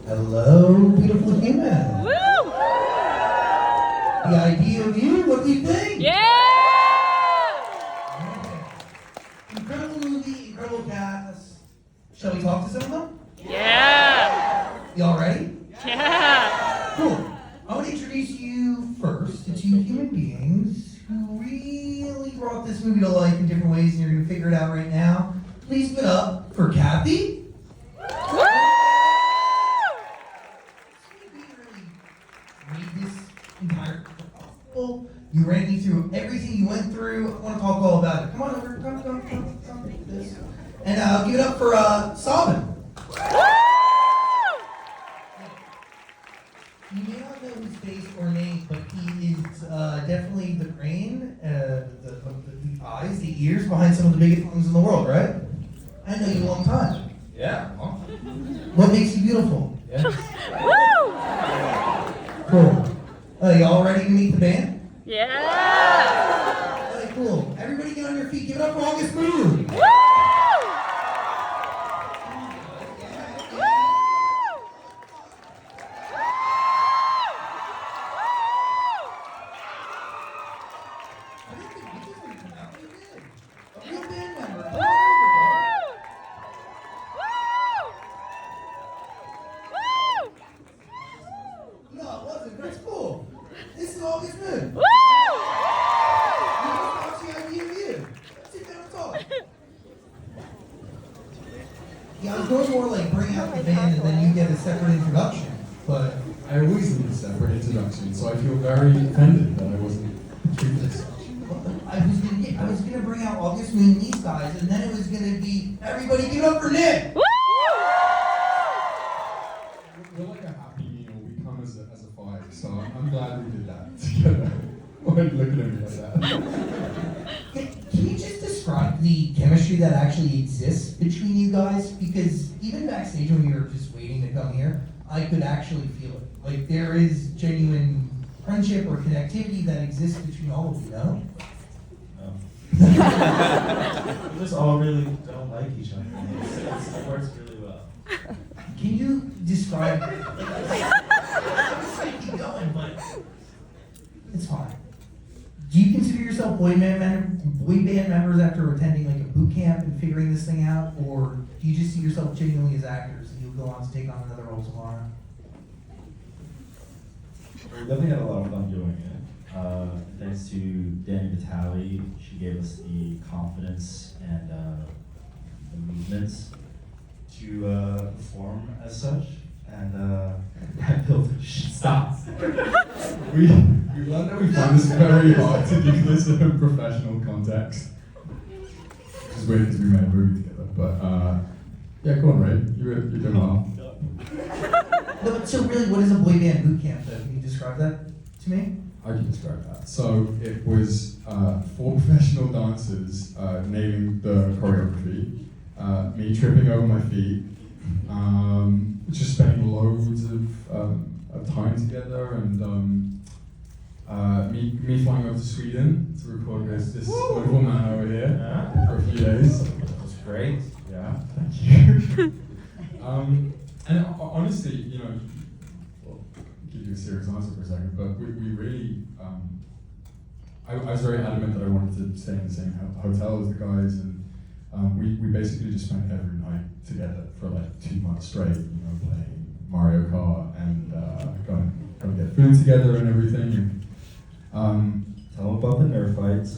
Hello, beautiful human. Woo! The idea of you, what do you think? Yeah! Incredible movie, incredible cast. Shall we talk to some of them? Yeah! Y'all ready? Yeah! Cool. I want to introduce you first to two human beings who really brought this movie to life in different ways, and you're going to figure it out right now. Please give it up for Kathy. Woo! Read this entire gospel. You ran me through everything you went through. I want to talk all about it. Come on over. Come. This. And give it up for Savan. You may not know his face or name, but he is definitely the brain, the eyes, the ears behind some of the biggest songs in the world, right? I know you a long time. Yeah. Well, What makes you beautiful? yeah. Cool. Y'all ready to meet the band? Yeah! Okay, cool. Everybody get on your feet. Give it up for August Moon. Woo! A real band member. No, it wasn't, but it's cool. This is August Moon. Woo! You just watch the idea of you. Sit down and talk. Yeah, I was going more like bring out the band and then you get a separate introduction. But I always need a separate introduction, so I feel very offended that I wasn't treated as such. I was gonna bring out August Moon and these guys, and then it was gonna be everybody give it up for Nick. Woo! We're like a happy meal. We come as a five, so I'm glad we did that together. Why are you looking at me like that? Can you just describe the chemistry that actually exists between you guys? Because even backstage when we were just waiting to come here, I could actually feel it. Like there is genuine friendship or connectivity that exists between all of you, no? We just all really don't like each other. It works really well. Can you describe keep going, but it's fine. Do you consider yourself boy band members after attending like a boot camp and figuring this thing out, or do you just see yourself genuinely as actors and you'll go on to take on another role tomorrow? We definitely had a lot of fun doing it. Thanks to Danny Vitale, she gave us the confidence and the movements to perform as such. And I built stop. We learned that we find this very hard to do this in a professional context. Which is weird because we made a movie together. But yeah, go on, Ray. You're doing well. No, but so really, what is a boy band boot camp then? Can you describe that to me? How do you describe that? So it was 4 professional dancers nailing the choreography, me tripping over my feet, just spending loads of time together, and me flying over to Sweden to record this wonderful man over here Yeah. for a few days. That's great. Yeah, thank you. And honestly, you know, well, give you a serious answer for a second, but we really, I was very adamant that I wanted to stay in the same hotel as the guys, and we basically just spent every night together for like 2 months straight, you know, playing Mario Kart and going to get food together and everything. Tell them about the Nerf fights.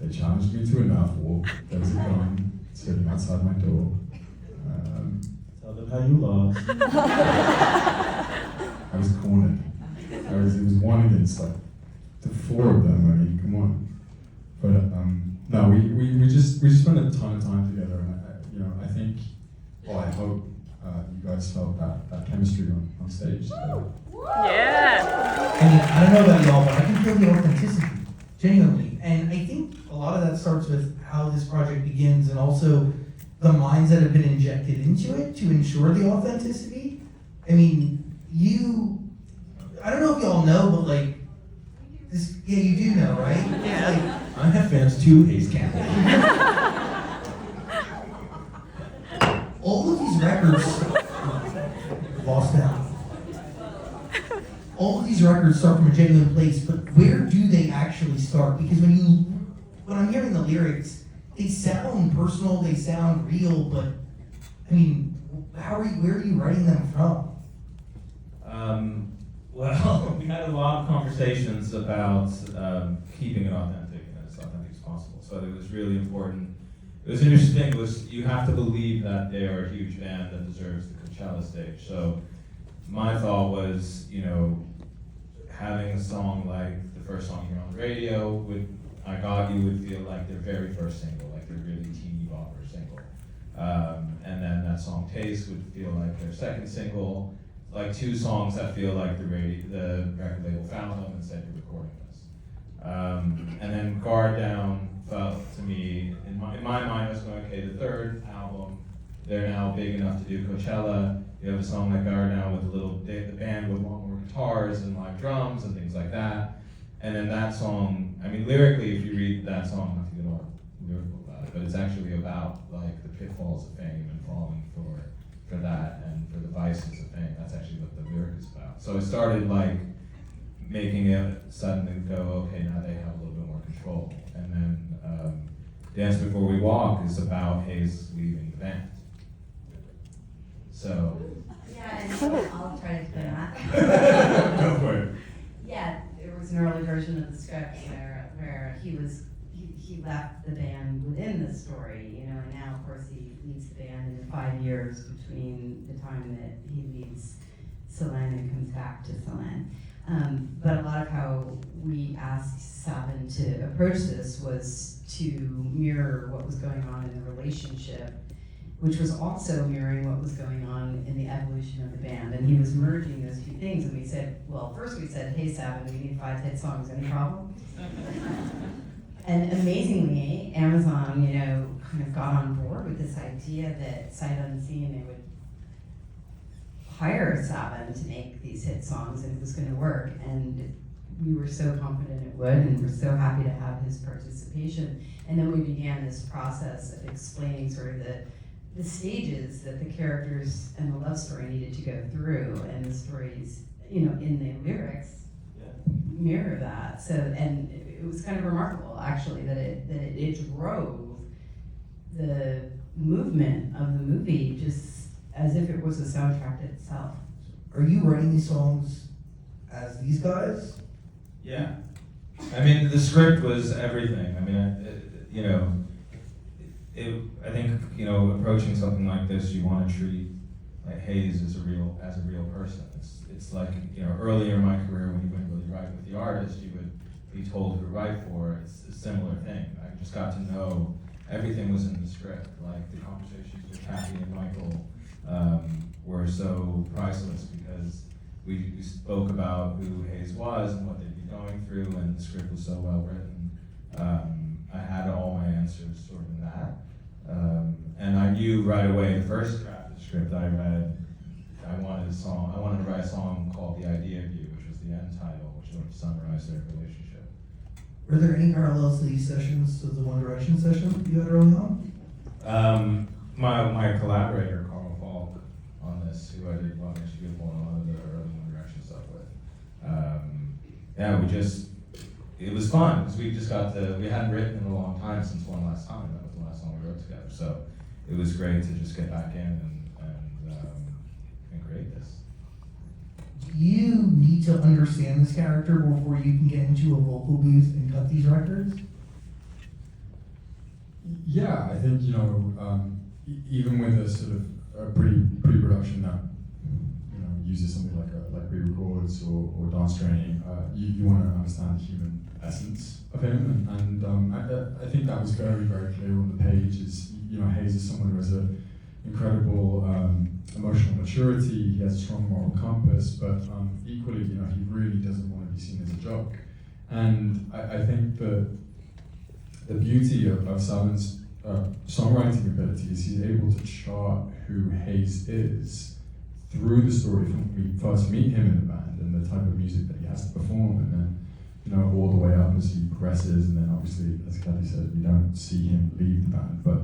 They challenged me to a Nerf war. There was a gun sitting outside my door. Tell them how you lost. I was cornered. It was 1 against like the 4 of them. I mean, come on. But no, we just spent a ton of time together, and I think, well, I hope you guys felt that chemistry on stage. So. Yeah! I mean, I don't know about y'all, but I can feel the authenticity, genuinely. And I think a lot of that starts with how this project begins and also the minds that have been injected into it to ensure the authenticity. I mean, I don't know if y'all know, but like, this, yeah, you do know, right? Yeah. I have fans too, Hayes Campbell. All of these records these records start from a genuine place, but where do they actually start? Because when I'm hearing the lyrics, they sound personal, they sound real, but I mean, where are you writing them from? Well, we had a lot of conversations about keeping it authentic and as authentic as possible. So it was really important. It was interesting. You have to believe that they are a huge band that deserves the Coachella stage. So my thought was, having a song like the first song you hear on the radio with "I Got You" would feel like their very first single, like their really teeny bopper single. And then that song "Taste" would feel like their second single. Like two songs that feel like the record label found them and said, "You're recording this." And then "Guard Down" felt to me, in my mind, I was going, okay, the third album, they're now big enough to do Coachella. You have a song like "Guard Down" with the band would want more guitars and live drums and things like that. And then that song, I mean, lyrically, if you read that song, not to get all lyrical about it, but it's actually about like the pitfalls of fame and falling for that and for the vices of fame. That's actually what the lyric is about. So it started like making it suddenly go, okay, now they have a little bit more control. And then Dance Before We Walk is about Hayes leaving the band. So. Yeah, and I'll try to explain that. Go for it. Yeah, there was an early version of the script where he left the band within the story, and now of course he leads the band in the 5 years between the time that he leaves Savan and comes back to Savan. But a lot of how we asked Savan to approach this was to mirror what was going on in the relationship, which was also mirroring what was going on in the evolution of the band. And he was merging those two things. And we said, first we said, "Hey Savan, we need 5 hit songs, any problem?" And amazingly, Amazon, kind of got on board with this idea that sight unseen, they would hire Savan to make these hit songs and it was going to work. And we were so confident it would, and we're so happy to have his participation. And then we began this process of explaining sort of the stages that the characters and the love story needed to go through, and the stories, in the lyrics mirror that. So, and it was kind of remarkable, actually, that it drove the movement of the movie just as if it was a soundtrack itself. Are you writing these songs as these guys? Yeah. I mean, the script was everything. I mean, I think, approaching something like this, you want to treat like Hayes as a real person. It's like, earlier in my career when you wouldn't really write with the artist, you would be told who to write for. It's a similar thing. I just got to know everything was in the script. Like the conversations with Kathy and Michael were so priceless because we spoke about who Hayes was and what they'd be going through, and the script was so well written. I had all my answers sort of in that. And I knew right away, the first draft of the script I read, I wanted to write a song called "The Idea of You," which was the end title, which sort of summarized their relationship. Were there any parallels to these sessions, to the One Direction session you had early on? My collaborator, Carl Falk, on this, who I did What Makes You Beautiful and a lot of the early One Direction stuff with. It was fun, because we hadn't written in a long time since One Last Time. That was the last song we wrote together. So it was great to just get back in and create this. Do you need to understand this character before you can get into a vocal booth and cut these records? Yeah, I think, even with a sort of a pre-production that, uses something like pre-records or dance training, you want to understand the human essence of him, and I think that was very, very clear on the page. Hayes is someone who has an incredible emotional maturity. He has a strong moral compass, but equally, he really doesn't want to be seen as a joke. And I think the beauty of Savan's songwriting ability is he's able to chart who Hayes is through the story from when we first meet him in the band and the type of music that he has to perform, and then all the way up as he progresses, and then obviously, as Kathy said, we don't see him leave the band, but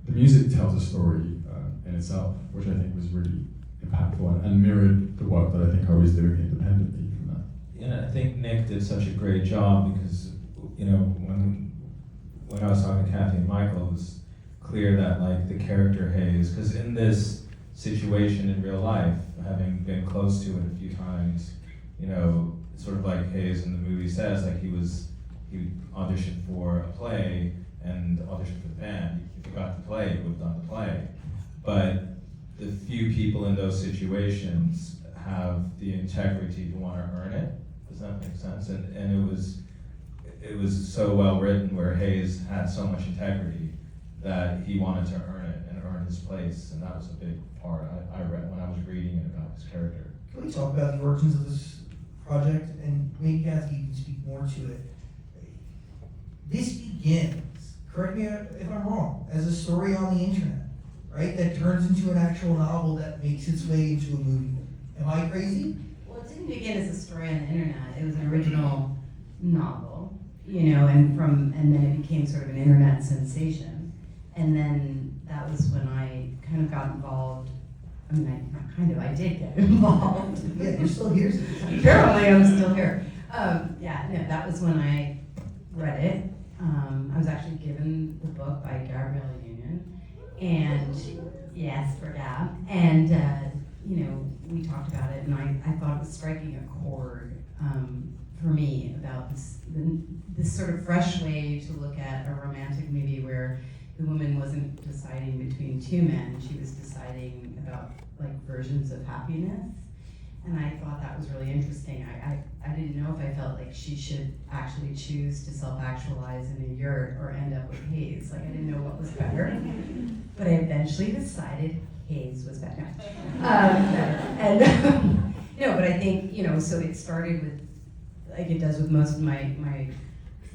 the music tells a story in itself, which I think was really impactful and mirrored the work that I think I was doing independently from that. Yeah, I think Nick did such a great job because, you know, when I was talking to Kathy and Michael, it was clear that like the character Hayes, because in this situation in real life, having been close to it a few times, you know, sort of like Hayes in the movie says, like he auditioned for a play and auditioned for the band. If he got the play, he would have done the play. But the few people in those situations have the integrity to want to earn it. Does that make sense? And it was so well written where Hayes had so much integrity that he wanted to earn it and earn his place, and that was a big part I read when I was reading it about his character. Can we talk about the origins of this project? And maybe Kathy, you can speak more to it. This begins, correct me if I'm wrong, as a story on the internet, right? That turns into an actual novel that makes its way into a movie. Am I crazy? Well, it didn't begin as a story on the internet. It was an original novel, you know, and then it became sort of an internet sensation. And then that was when I kind of got involved. I mean, I did get involved. Yeah, you're still here. Apparently, I'm still here. That was when I read it. I was actually given the book by Gabrielle Union, and yes, for Gab, and you know, we talked about it, and I thought it was striking a chord for me about this sort of fresh way to look at a romantic movie where the woman wasn't deciding between two men, she was deciding about like versions of happiness. And I thought that was really interesting. I didn't know if I felt like she should actually choose to self-actualize in a yurt or end up with Hayes. Like I didn't know what was better. But I eventually decided Hayes was better. No, but I think, you know, so it started with, like it does with most of my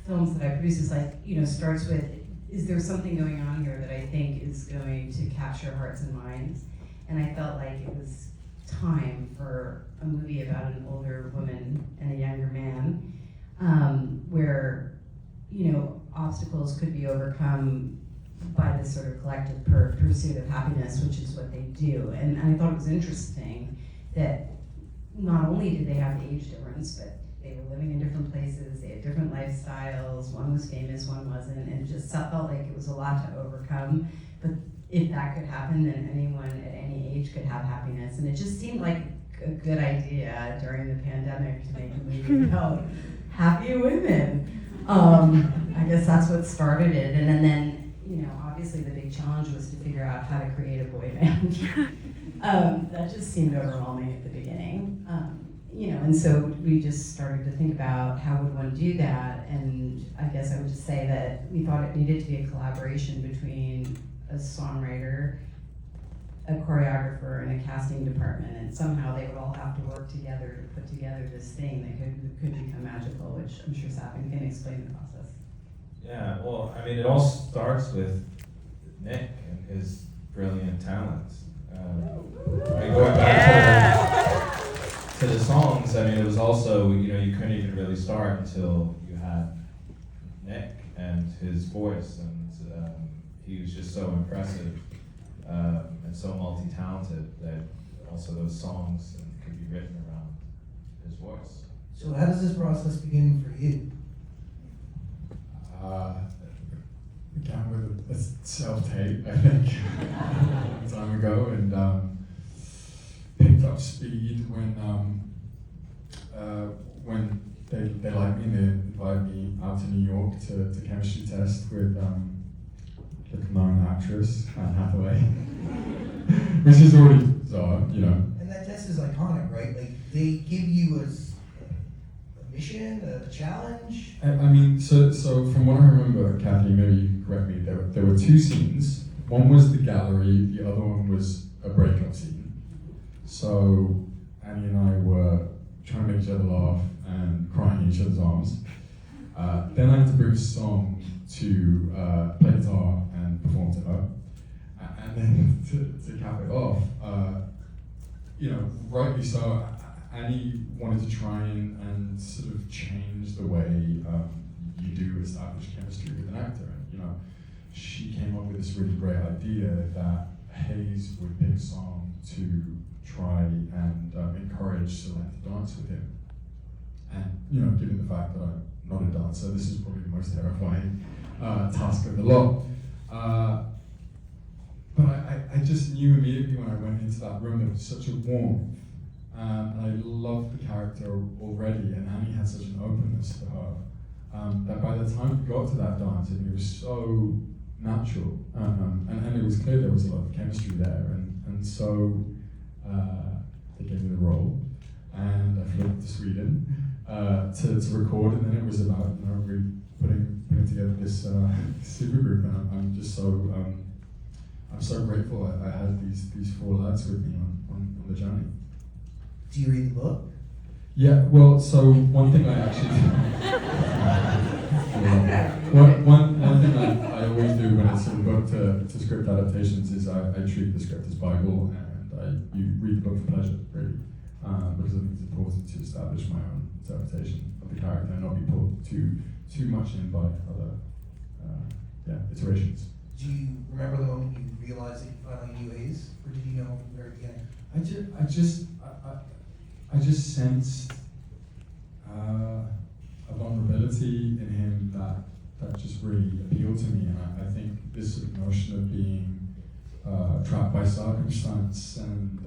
films that I produce, is like, you know, starts with, is there something going on here that I think is going to capture hearts and minds? And I felt like it was time for a movie about an older woman and a younger man, where, you know, obstacles could be overcome by this sort of collective pursuit of happiness, which is what they do. And I thought it was interesting that not only did they have the age difference, but they were living in different places, they had different lifestyles, one was famous, one wasn't, and it just felt like it was a lot to overcome. But if that could happen, then anyone at any age could have happiness. And it just seemed like a good idea during the pandemic to make a movie about happy women. I guess that's what started it. And then, you know, obviously the big challenge was to figure out how to create a boy band. That just seemed overwhelming at the beginning. You know, and so we just started to think about how would one do that. And I guess I would just say that we thought it needed to be a collaboration between a songwriter, a choreographer, and a casting department, and somehow they would all have to work together to put together this thing that could become magical, which I'm sure Savan can explain the process. Yeah, well, I mean, it all starts with Nick and his brilliant talents. I mean, going back to the songs, I mean, it was also, you know, you couldn't even really start until you had Nick and his voice, and he was just so impressive and so multi-talented that also those songs could be written around his voice. So how does this process begin for you? Began with a self-tape, I think, a long time ago, and picked up speed when they liked me and they invited me out to New York to chemistry test with the known actress, Anne Hathaway, which is already bizarre, you know. And that test is iconic, right? Like they give you a mission, a challenge. I mean, so from what I remember, Kathy, maybe you can correct me, there were two scenes. One was the gallery, the other one was a breakup scene. So Annie and I were trying to make each other laugh and crying in each other's arms. Then I had to bring a song to play guitar and perform to her. And then to cap it off, you know, rightly so, Annie wanted to try and sort of change the way you do establish chemistry with an actor. And, you know, she came up with this really great idea that Hayes would pick a song to try and encourage Savan to dance with him. And, you know, given the fact that I'm not a dancer, this is probably the most terrifying task of the lot. But I just knew immediately when I went into that room there was such a warmth, and I loved the character already, and Annie had such an openness to her, that by the time we got to that dance, it was so natural, and it was clear there was a lot of chemistry there, and so they gave me the role, and I flew to Sweden to record, and then it was about, you know, really putting together this supergroup, and I'm just so I'm so grateful I had these four lads with me on the journey. Do you read the book? Yeah, well, so one thing I actually one thing I always do when it's a book to script adaptations is I treat the script as Bible, and you read the book for pleasure, really, because I think it's important to establish my own interpretation of the character and not be pulled too much in by other iterations. Do you remember the moment you realized that you finally knew Hayes, or did you know from the very beginning? I just sensed a vulnerability in him that just really appealed to me, and I think this sort of notion of being trapped by circumstance and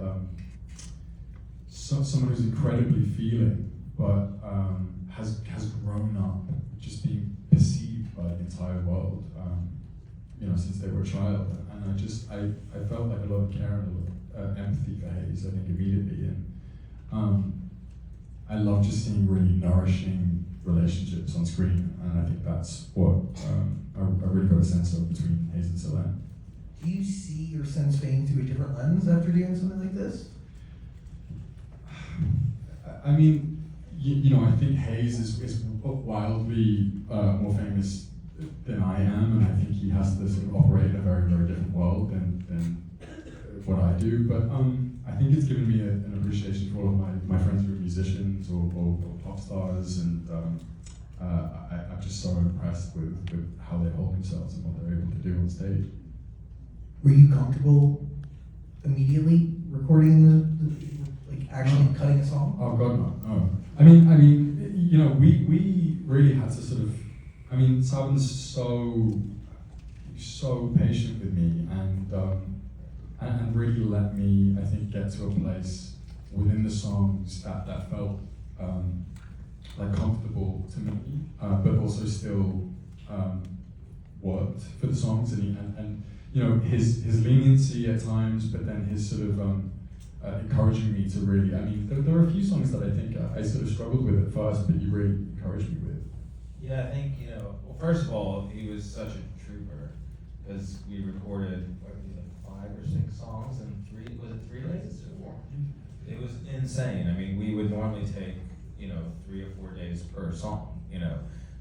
someone who's incredibly feeling, but has grown up just being perceived by the entire world, you know, since they were a child, and I felt like a lot of care and a lot of empathy for Hayes, I think, immediately, and I love just seeing really nourishing relationships on screen, and I think that's what I really got a sense of between Hayes and Savan. Do you see or sense fame through a different lens after doing something like this? I mean, you know, I think Hayes is wildly more famous than I am, and I think he has to sort of operate in a very, very different world than what I do. But I think it's given me an appreciation for all of my friends who are musicians or pop stars, and I'm just so impressed with how they hold themselves and what they're able to do on stage. Were you comfortable immediately recording like actually cutting a song? Oh God, no. Oh. I mean, you know, we really had to sort of. I mean, Savan's so patient with me, and really let me, I think, get to a place within the songs that felt like comfortable to me, but also still worked for the songs, and you know, his leniency at times, but then his sort of encouraging me to really. I mean, there are a few songs that I think I sort of struggled with at first, but you really encouraged me with. Yeah, I think, you know, well, first of all, he was such a trooper, because we recorded, what, like 5 or 6 songs in 3 days? It was insane. I mean, we would normally take, you know, 3 or 4 days per song, you know.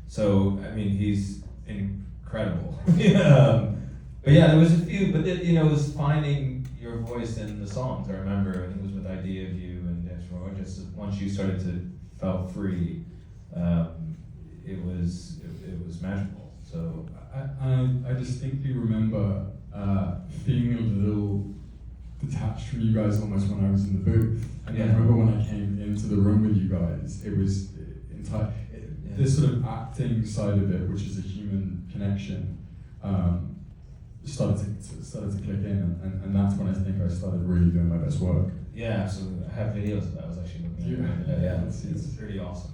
So, I mean, he's incredible. But yeah, there was a few, but it, you know, it was finding your voice in the songs. I remember, I think it was with Idea of You and Dance for More, just once you started to felt free, it was magical. So I distinctly remember feeling a little detached from you guys almost when I was in the booth. And I remember when I came into the room with you guys, it was this sort of acting side of it, which is a human connection, started to click in, and that's when I think I started really doing my best work. Yeah, absolutely. I have videos of that. I was actually looking at it. Yeah, it's pretty awesome.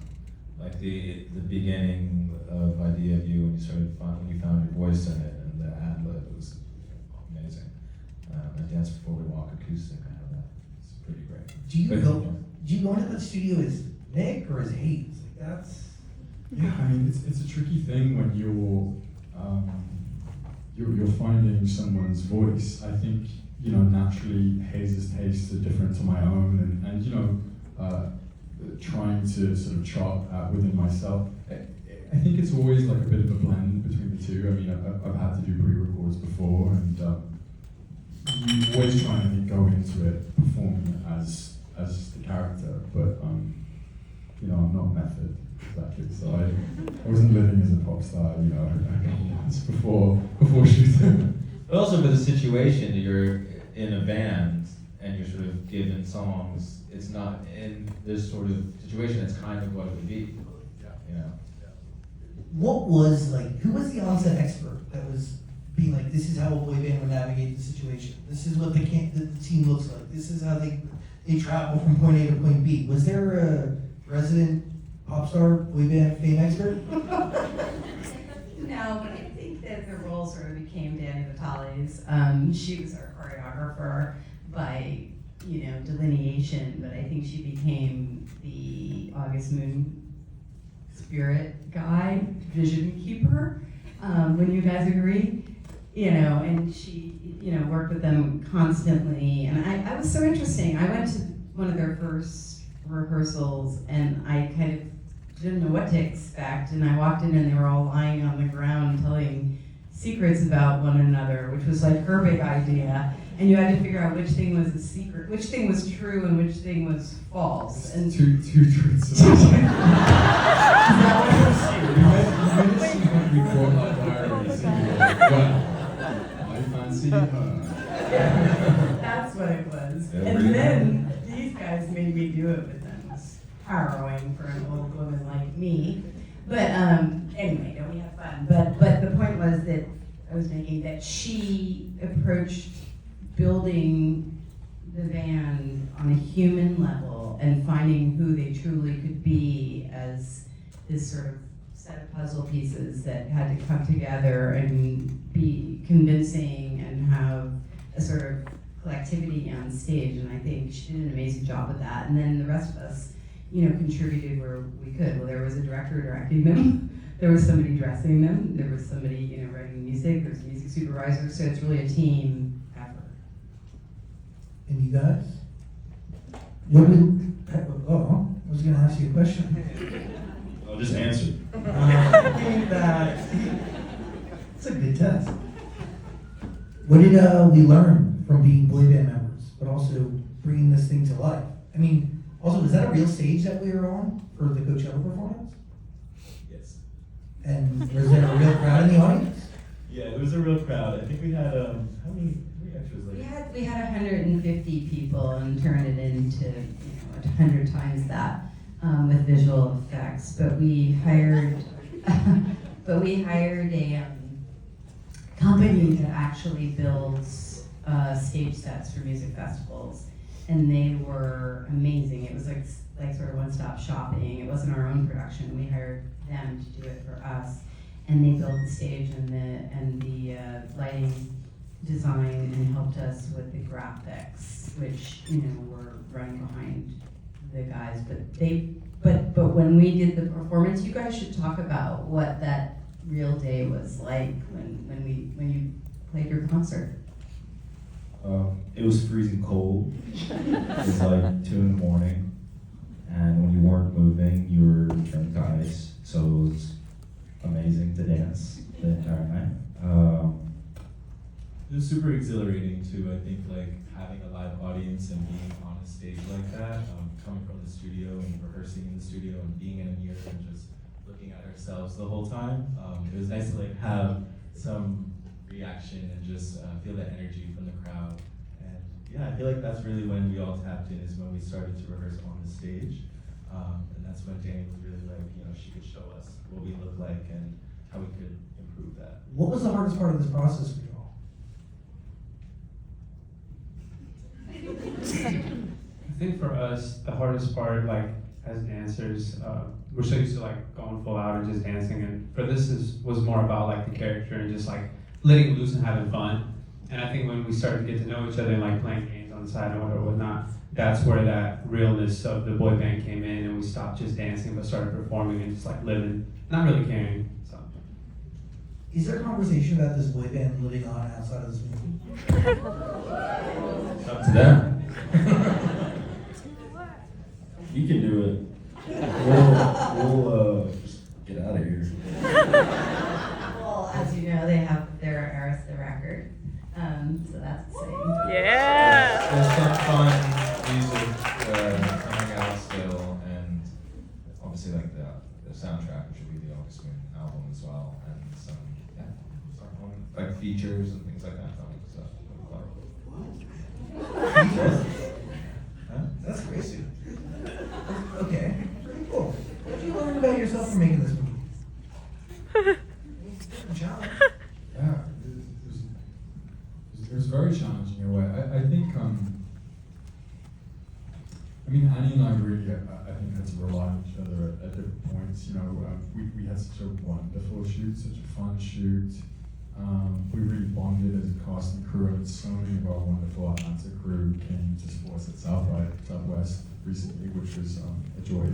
Like the beginning of Idea of You, when you found your voice in it, and the ad lib was amazing. And Dance Before We Walk acoustic, I have that. It's pretty great. Do you go into the studio as Nick or as Hayes? Like that's. Yeah, I mean, it's a tricky thing when you're finding someone's voice. I think, you know, naturally Hayes' tastes are different to my own, and you know, trying to sort of chart that within myself. I think it's always like a bit of a blend between the two. I mean, I've had to do pre-records before, and you always try and go into it performing as the character, but you know, I'm not method exactly. So I wasn't living as a pop star, you know, a couple months before shooting. But also for the situation, in a band and you're sort of given songs, it's not in this sort of situation, it's kind of what it would be, you know? What was like, who was the onset expert that was being like, this is how a boy band would navigate the situation? This is what the team looks like. This is how they travel from point A to point B. Was there a resident pop star boy band fame expert? No, but I think that the role sort of became Danny Vitale's. She was our choreographer by, delineation, but I think she became the August Moon spirit guide, vision keeper, when you guys agree, and she, worked with them constantly. And I was so interesting. I went to one of their first rehearsals and I kind of didn't know what to expect. And I walked in and they were all lying on the ground telling secrets about one another, which was like her big idea. And you had to figure out which thing was a secret, which thing was true and which thing was false. And Two truths. You made it seem like we brought our diaries and you were like, well, I fancy her. that's what it was. Yeah, And really? then these guys made me do it with them. It was harrowing for an old woman like me. But anyway, don't we have fun? But the point was that I was making that she approached building the band on a human level and finding who they truly could be as this sort of set of puzzle pieces that had to come together and be convincing and have a sort of collectivity on stage. And I think she did an amazing job with that. And then the rest of us, contributed where we could. Well, there was a director directing them. There was somebody dressing them. There was somebody, writing music. There's a music supervisor. So it's really a team effort. And you guys? What did, I was gonna ask you a question. I'll just answer. It's a good test. What did we learn from being boy band members, but also bringing this thing to life? I mean, also, was that a real stage that we were on for the Coachella performance? Yes. And was there a real crowd in the audience? Yeah, it was a real crowd. I think we had how many extras? Like We had 150 people and turned it into 100 times that with visual effects. But we hired a company that actually builds stage sets for music festivals, and they were amazing. It was like sort of one-stop shopping. It wasn't our own production. We hired them to do it for us, and they built the stage and the lighting design and helped us with the graphics, which were running behind the guys. But when we did the performance, you guys should talk about what that real day was like when you played your concert. it was freezing cold. It was like 2 in the morning, and when you weren't moving, you were turned to ice. So it was amazing to dance the entire night. It was super exhilarating too. I think like having a live audience and being on a stage like that, coming from the studio and rehearsing in the studio and being in a mirror and just looking at ourselves the whole time. It was nice to like have some reaction and just feel the energy from the crowd. And yeah, I feel like that's really when we all tapped in, is when we started to rehearse on the stage. And that's when Danny was really like, she could show us what we look like and how we could improve that. What was the hardest part of this process for you all? I think for us, the hardest part, like as dancers, we're so used to like going full out and just dancing, and for this was more about like the character and just like letting loose and having fun. And I think when we started to get to know each other and like playing games on the side and whatnot, that's where that realness of the boy band came in, and we stopped just dancing but started performing and just like living, not really caring. So. Is there a conversation about this boy band living on outside of this movie? It's up to them. You can do it. We'll just get out of here. Well, as you know, they have their Eris the record, so that's exciting. Yeah. There's some fun music coming out still, and obviously like the soundtrack, which will be the August Moon album as well, and some fun, like features and things like that coming. So it'll be fun. Huh? That's crazy. Okay, pretty cool. What did you learn about yourself from making this movie? Good job. Yeah, it was very challenging in a way. I think, I mean, Annie and I really, I think, had to rely on each other at different points. You know, we had such a wonderful shoot, such a fun shoot. We really bonded as a cast and crew, and so many of our wonderful Atlanta crew came to support us at Southwest recently, which was a joy.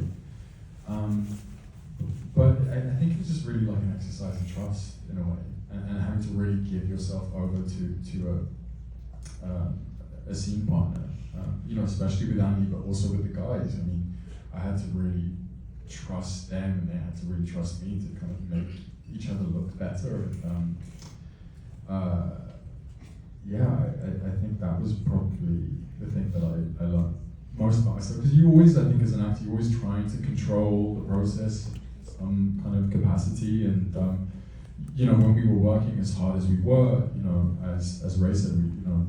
But I think it was just really like an exercise in trust in a way, and having to really give yourself over to a scene partner, you know, especially with Andy, but also with the guys. I mean, I had to really trust them, and they had to really trust me to kind of make each other look better. I think that was probably the thing that I learned most about myself, because you always, I think, as an actor, you're always trying to control the process in some kind of capacity, and you know, when we were working as hard as we were, you know, as Ray said, we, you know,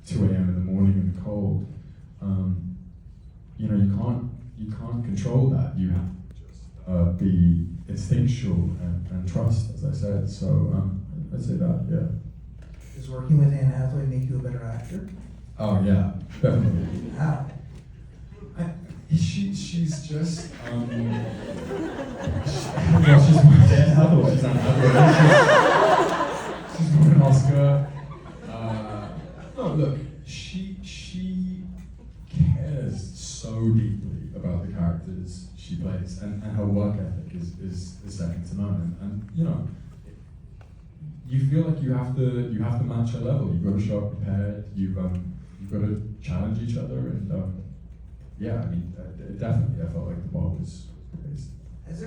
2 a.m. in the morning in the cold, you know, you can't control that. You have to just be instinctual and trust, as I said. So I'd say that, yeah. Does working with Anne Hathaway make you a better actor? Oh yeah, definitely. How? She's just well, she's Anne Hathaway. She's Anne Hathaway. She's won an Oscar. No, look, she cares so deeply about the characters she plays, and her work ethic is second to none. And you know, you feel like you have to match her level. You've got to show up prepared. You've got to challenge each other, and yeah, I mean, definitely, I felt like the bar was raised. Is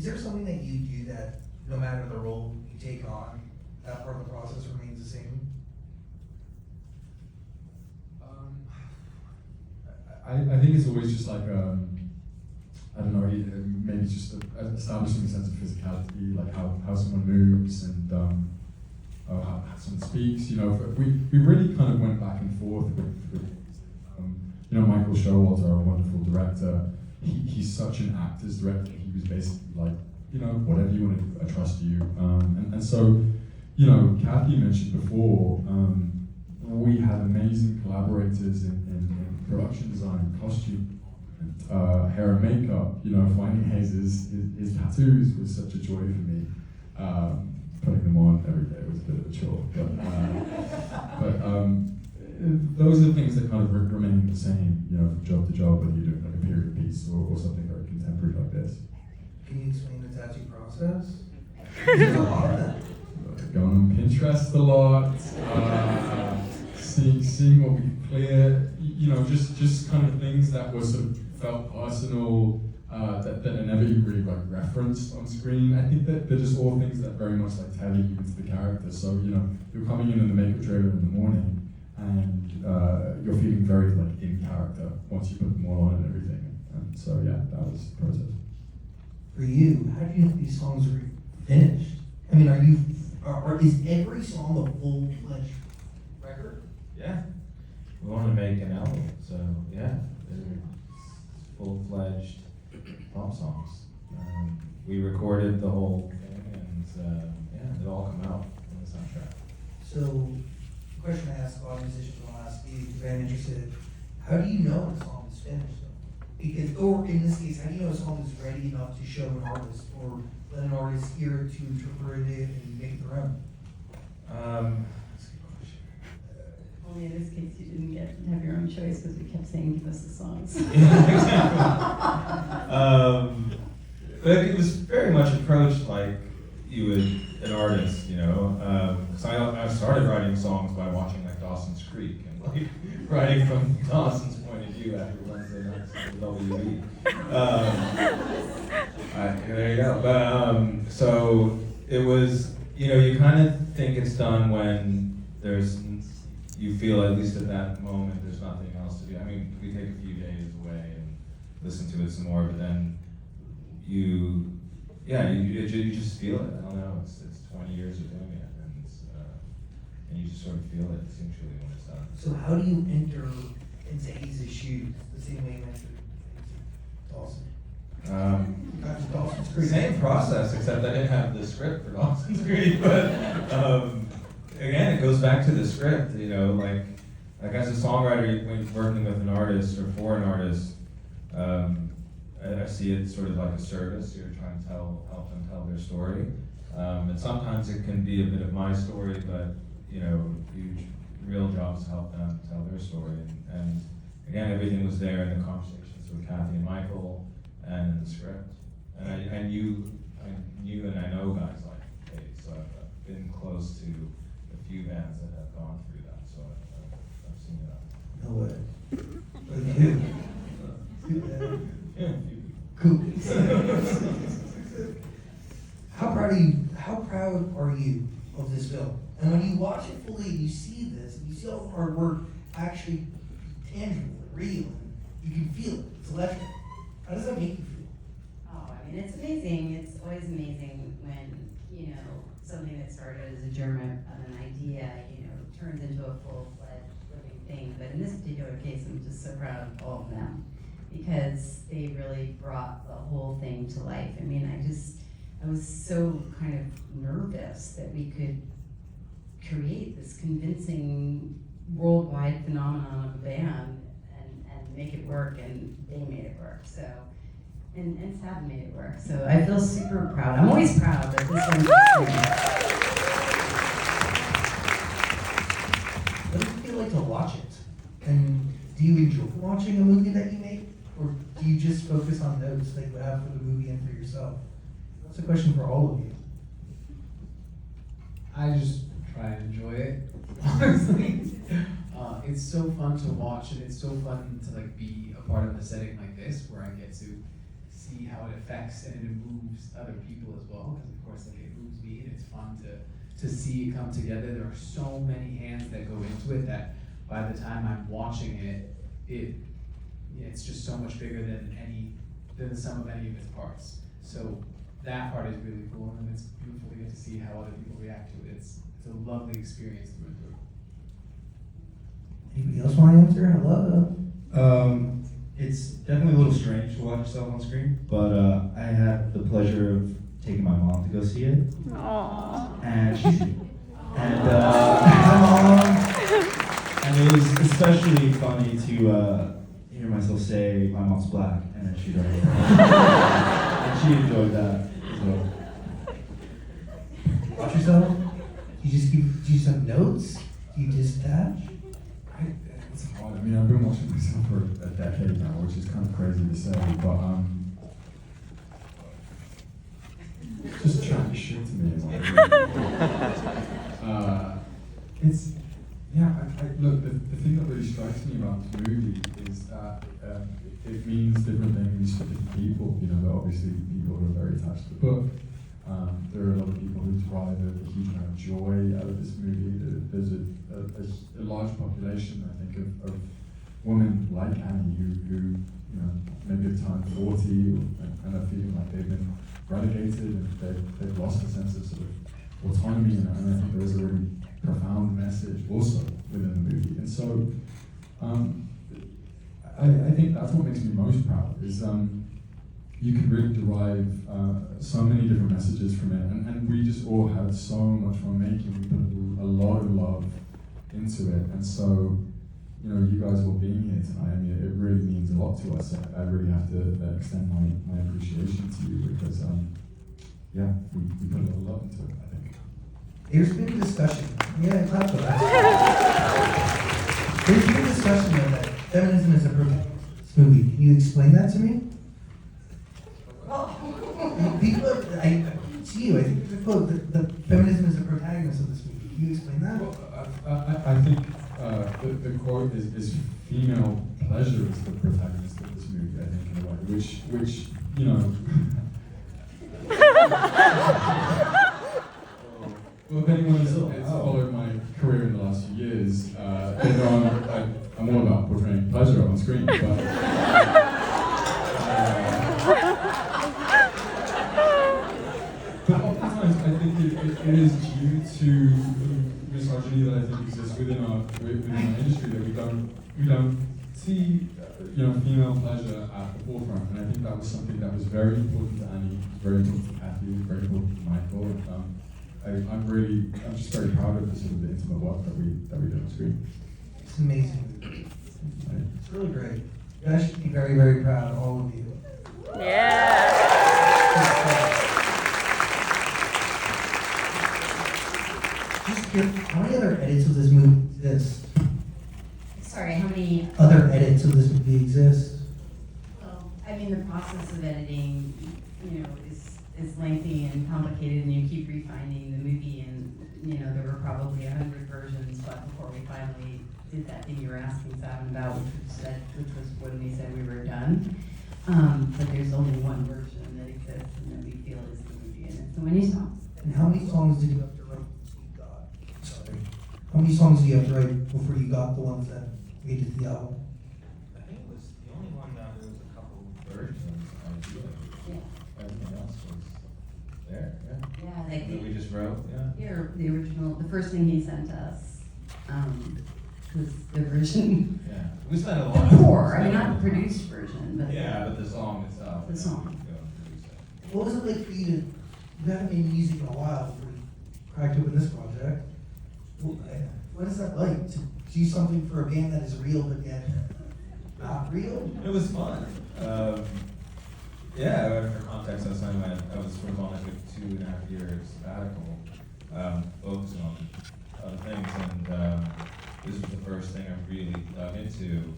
there something that you do that, no matter the role you take on, that part of the process remains the same? I think it's always just like, I don't know, maybe just establishing a sense of physicality, like how someone moves and how someone speaks. You know, we really kind of went back and forth with you know, Michael Showalter, our wonderful director. He's such an actor's director. He was basically like, you know, whatever you want to do, I trust you. And so, you know, Kathy mentioned before, we had amazing collaborators in production design, costume, hair and makeup. You know, finding his tattoos was such a joy for me. Putting them on every day was a bit of a chore, but those are the things that kind of remain the same, you know, from job to job, whether you're doing like a period piece or something very contemporary like this. Can you explain the tattoo process? There's a lot of that. Going on Pinterest a lot, seeing what we could clear, you know, just kind of things that were sort of felt personal, that are never really like referenced on screen. I think that they're just all things that very much like tell you into the character. So, you know, you're coming in the makeup trailer in the morning, and you're feeling very like in character once you put them all on and everything. And so yeah, that was the process. For you, how do you think these songs are finished? I mean, is every song a full-fledged record? Yeah. We want to make an album, so yeah, they're full-fledged pop songs. We recorded the whole thing, and yeah, it all come out on the soundtrack. So, the question I ask all musicians when I ask you, because I'm interested, how do you know when a song is finished though? Because, or in this case, how do you know a song is ready enough to show an artist, or let an artist hear it to interpret it and make it their own? That's a good question. Only in this case, you didn't get to have your own choice because we kept saying, give us the songs. It was very much approached like you would an artist, you know, because I started writing songs by watching like Dawson's Creek and like writing from Dawson's point of view after Wednesday nights on WB. There you go. But so it was, you know, you kind of think it's done when you feel at least at that moment there's nothing else to do. I mean, we take a few days away and listen to it some more, but then you just feel it. I don't know. It's 20 years of doing it, and you just sort of feel it instinctually when it's done. So how do you enter Zaze's shoes, the same way you mentioned Dawson. Dawson's Creek. Same process, except I didn't have the script for Dawson's Creek. But again, it goes back to the script. You know, like as a songwriter, when working with an artist or for an artist, I see it sort of like a service. You're trying to help them tell their story, and sometimes it can be a bit of my story, but you know, real job is to help them tell their story. And again, everything was there in the conversations with Kathy and Michael and in the script. And I knew and I know guys like Hayes, so I've been close to a few bands that have gone through that, so I've seen it. No way. Yeah. Cool. How proud are you of this film? And when you watch it fully, you see this, and you see all the hard work actually tangible and real, and you can feel it. It's electric. How does that make you feel? Oh, I mean, it's amazing. It's always amazing when, you know, something that started as a germ of an idea, you know, turns into a full-fledged living thing. But in this particular case, I'm just so proud of all of them because they really brought the whole thing to life. I mean, I was so kind of nervous that we could create this convincing worldwide phenomenon of a band and make it work, and they made it work. So, and Savan made it work. So I feel super proud. I'm always proud that this one. What does it feel like to watch it? And do you enjoy watching a movie that you make? Or do you just focus on notes that you have for the movie and for yourself? That's a question for all of you. I just try and enjoy it, honestly. It's so fun to watch, and it's so fun to like be a part of a setting like this where I get to see how it affects and it moves other people as well. Because of course, like it moves me, and it's fun to see it come together. There are so many hands that go into it that by the time I'm watching it's just so much bigger than the sum of any of its parts. So that part is really cool, and it's beautiful to get to see how other people react to it. It's a lovely experience through and through. Anybody else want to answer? Hello? It's definitely a little strange to watch yourself on screen, but I had the pleasure of taking my mom to go see it. Aww. And she's here. And and it was especially funny to hear myself say my mom's black, and then she does. And she enjoyed that. So. Watch yourself? Do you just have notes? Do you dispatch? It's hard. I mean, I've been watching myself for a decade now, which is kind of crazy to say, but just chatting shit to me is like, it's, yeah, look, the thing that really strikes me about this movie is that it means different things to different people. You know, there are obviously people who are very attached to the book. There are a lot of people who derive a huge amount of joy out of this movie. There's a large population, I think, of women like Annie who you know, maybe have turned 40 and are feeling like they've been relegated and they've lost a sense of sort of autonomy, and I think there's a really profound message also within the movie. And so I think that's what makes me most proud is you can really derive so many different messages from it, and we just all had so much fun making. We put a lot of love into it, and so you know, you guys all being here tonight, I mean, it really means a lot to us. I really have to extend my appreciation to you because yeah, we put a lot of love into it, I think. There's been discussion. Yeah, clap for that. There's been discussion of that feminism is a protagonist movie. Can you explain that to me? People, I see you. I think there's a quote that the feminism is the protagonist of this movie. Can you explain that? Well, I think the quote is female pleasure is the protagonist of this movie. I think in a way, which you know. Well, if anyone has followed my career in the last few years, they know I'm all about portraying pleasure on screen. But oftentimes, I think it is due to misogyny that I think exists within our industry that we don't see, female pleasure at the forefront, and I think that was something that was very important to Annie, very important to Kathy, very important to Michael. And, I'm just very proud of the sort of the intimate work that we do on screen. It's amazing. It's really great. You guys should be very, very proud, all of you. Yeah. Just curious, how many other edits of this movie exist? Sorry, how many? Other edits of this movie exist? Well, I mean, the process of editing, is lengthy and complicated, and you keep refining the movie, and, there were probably 100 versions, but before we finally did that thing you were asking Savan about, which was when we said we were done. But there's only one version that exists, and that we feel is the movie, and it's so many songs. And how many songs did you have to write before you got? Sorry. How many songs did you have to write before you got the ones that made it to the album? I think it was the only one that there was a couple versions of it. Yeah. Everything else was there, yeah. Yeah, like That we just wrote, yeah. here, the original, the first thing he sent us, was the version. Yeah, we spent a lot. Before, I mean, not the produced version, but. Yeah, but the song itself. The song. What was it like for you to, you haven't made music in a while before you cracked open this project? What is that like to do something for a band that is real but yet not real? It was fun. Yeah, for context, I was sort of on like a 2.5 year sabbatical, focusing on other things, and this was the first thing I really dug into.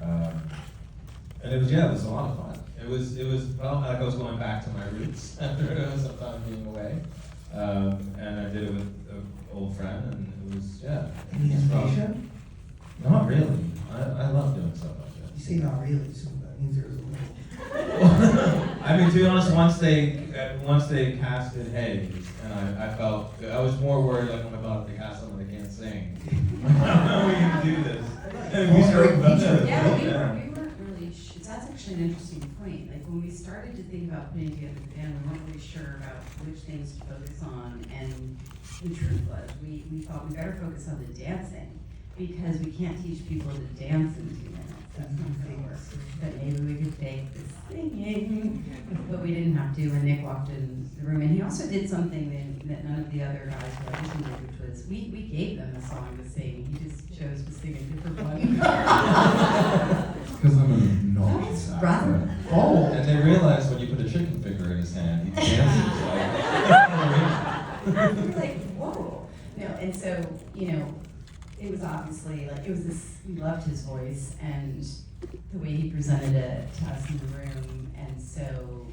And it was a lot of fun. It felt like I was going back to my roots after some time being away. And I did it with an old friend, and it was, Any hesitation? Not really. I love doing stuff like that. You say not really, so that means there's a little. I mean, to be honest, once they casted Hayes, and I felt, I was more worried like, oh my god, if they cast someone that can't sing, how are we going to do this? And we started about that. Yeah, we weren't really, that's actually an interesting point. Like, when we started to think about putting together the band, we weren't really sure about which things to focus on, and the truth was, we thought we better focus on the dancing, because we can't teach people to dance in 2 minutes. That's not gonna work. But maybe we could fake the singing, but we didn't have to. And Nick walked in the room, and he also did something that none of the other guys who auditioned did, which was we gave them a song to sing. He just chose to sing a different one. Because I'm a novice That's rather actor. bold. And they realized when you put a chicken finger in his hand, he dances like. We're like, whoa. No, and so, it was obviously like, we loved his voice and the way he presented it to us in the room. And so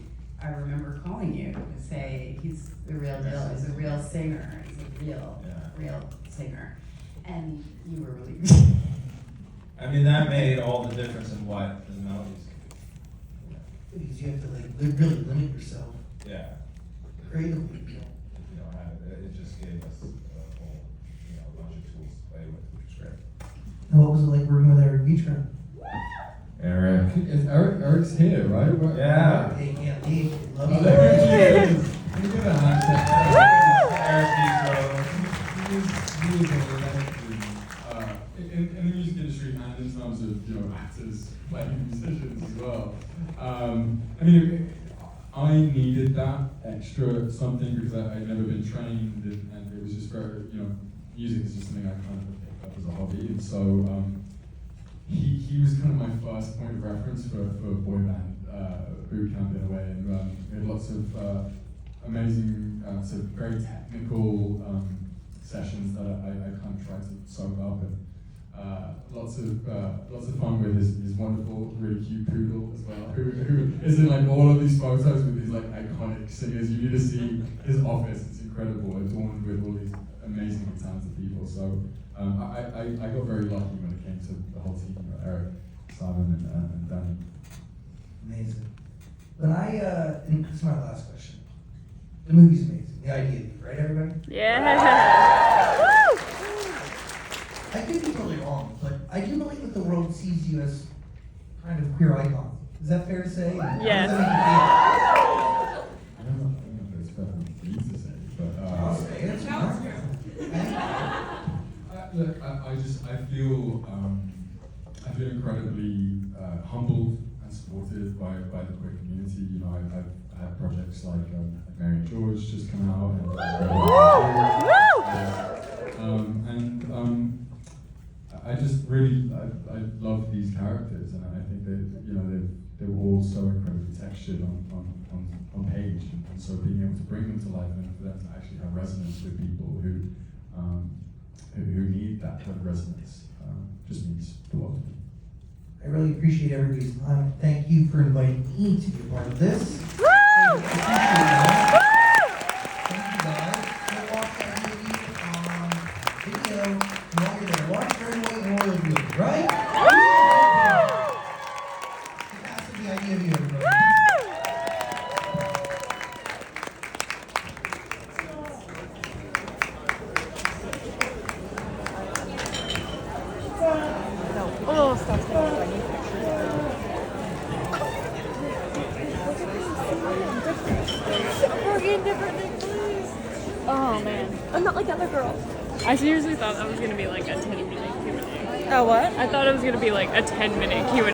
I remember calling you to say, he's the real deal, he's a real singer, he's a real singer. And you were really I mean, that made all the difference in what the melodies could Because you have to really limit yourself do. Yeah. creatively. It just gave us a whole, bunch of tools to play with, which was great. And what was it like working with Eric Vitra? Eric. Eric's here, right? Yeah. They can't leave. They love Oh, you. there he is. Can you give a hand to He was one of the legends in the music industry and in terms of actors playing musicians as well. I needed that extra something because I'd never been trained and it was just very music is just something I kind of picked up as a hobby, and so he was kind of my first point of reference for boy band boot camp in a way, and we had lots of amazing sort of very technical sessions that I kind of tried to soak up, and lots of fun with his wonderful, really cute poodle as well, who is in all of these photos with these iconic singers. You need to see his office; it's incredible, adorned with all these amazingly talented people. So I got very lucky when it came to the whole team, Eric, Savan, and Danny. Amazing. And this is my last question. The movie's amazing. The idea, right, everybody? Yeah. I could be totally wrong, but I do believe that the world sees you as kind of queer icon. Is that fair to say? Yes. How does that I don't know if it's better for you to say, but I'll say it. It's look, I been incredibly humbled and supported by the queer community. You know, I've had projects like Mary and George just come out, and I just really I love these characters, and I think that they were all so incredibly textured on page, and so being able to bring them to life and for them to actually have resonance with people who need that kind of resonance just means a lot to me. I really appreciate everybody's time. Thank you for inviting me to be a part of this. Woo! I appreciate that. Thank you guys. Go watch that movie on video. While you're there, watch Red, White, and Royal Blue, right? That's the idea of you, everybody. Oh, stop saying Oh man. I'm not like other girls. I seriously thought that was gonna be like a 10-minute Q&A. Oh what? I thought it was gonna be like a 10-minute Q&A.